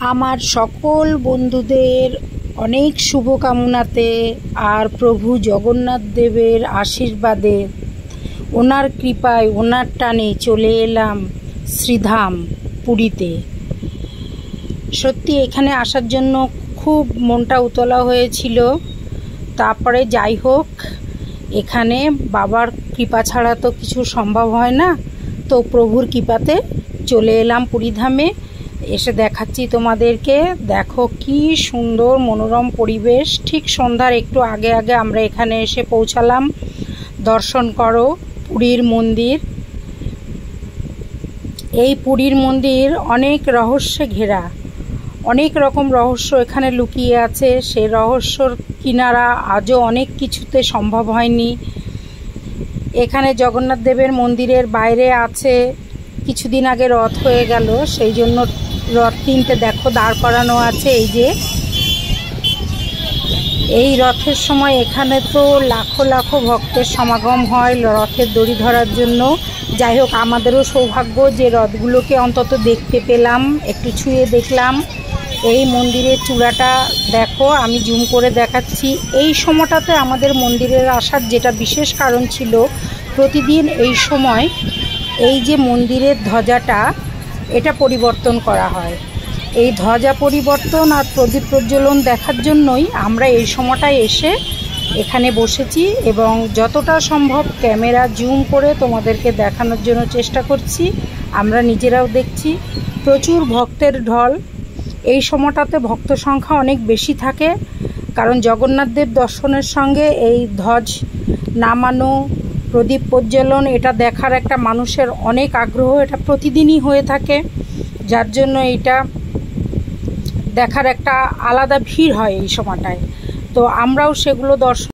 আমার সকল বন্ধুদের অনেক শুভকামনাতে আর প্রভু জগন্নাথ দেবের আশীর্বাদে ওনার কৃপায় ওনার টানে চলে এলাম শ্রীধাম পুরীতে। সত্যি এখানে আসার জন্য খুব মনটা উতলা হয়েছিল। তারপরে যাই হোক, এখানে বাবার কৃপা ছাড়া তো কিছু সম্ভব হয় না, তো প্রভুর কৃপাতে চলে এলাম পুরীধামে। এসে দেখাচ্ছি তোমাদেরকে, দেখো কি সুন্দর মনোরম পরিবেশ। ঠিক সন্ধ্যার একটু আগে আগে আমরা এখানে এসে পৌঁছালাম। দর্শন করো পুরীর মন্দির। এই পুরীর মন্দির অনেক রহস্যে ঘেরা, অনেক রকম রহস্য এখানে লুকিয়ে আছে। সেই রহস্যর কিনারা আজও অনেক কিছুতে সম্ভব হয়নি। এখানে জগন্নাথ দেবের মন্দিরের বাইরে আছে, কিছুদিন আগে রথ হয়ে গেল, সেই জন্য রথ তিনটে দেখো দাঁড় করানো আছে। এই যে এই রথের সময় এখানে তো লাখো লাখো ভক্তের সমাগম হয় রথের দড়ি ধরার জন্য। যাই হোক, আমাদেরও সৌভাগ্য যে রথগুলোকে অন্তত দেখতে পেলাম, একটু ছুঁয়ে দেখলাম। এই মন্দিরের চূড়াটা দেখো, আমি জুম করে দেখাচ্ছি। এই সময়টাতে আমাদের মন্দিরের আসার যেটা বিশেষ কারণ ছিল, প্রতিদিন এই সময় এই যে মন্দিরের ধ্বজাটা এটা পরিবর্তন করা হয়। এই ধ্বজা পরিবর্তন আর প্রদীপ প্রজ্বলন দেখার জন্যই আমরা এই সময়টায় এসে এখানে বসেছি এবং যতটা সম্ভব ক্যামেরা জুম করে তোমাদেরকে দেখানোর জন্য চেষ্টা করছি। আমরা নিজেরাও দেখছি প্রচুর ভক্তের ঢল। এই সময়টাতে ভক্ত সংখ্যা অনেক বেশি থাকে, কারণ জগন্নাথ দেব দর্শনের সঙ্গে এই ধ্বজ নামানো, প্রদীপ প্রজ্বলন এটা দেখার একটা মানুষের অনেক আগ্রহ। এটা প্রতিদিনই হয়ে থাকে, যার জন্য এটা দেখার একটা আলাদা ভিড় হয় এই সময়টায়। তো আমরাও সেগুলো দর্শন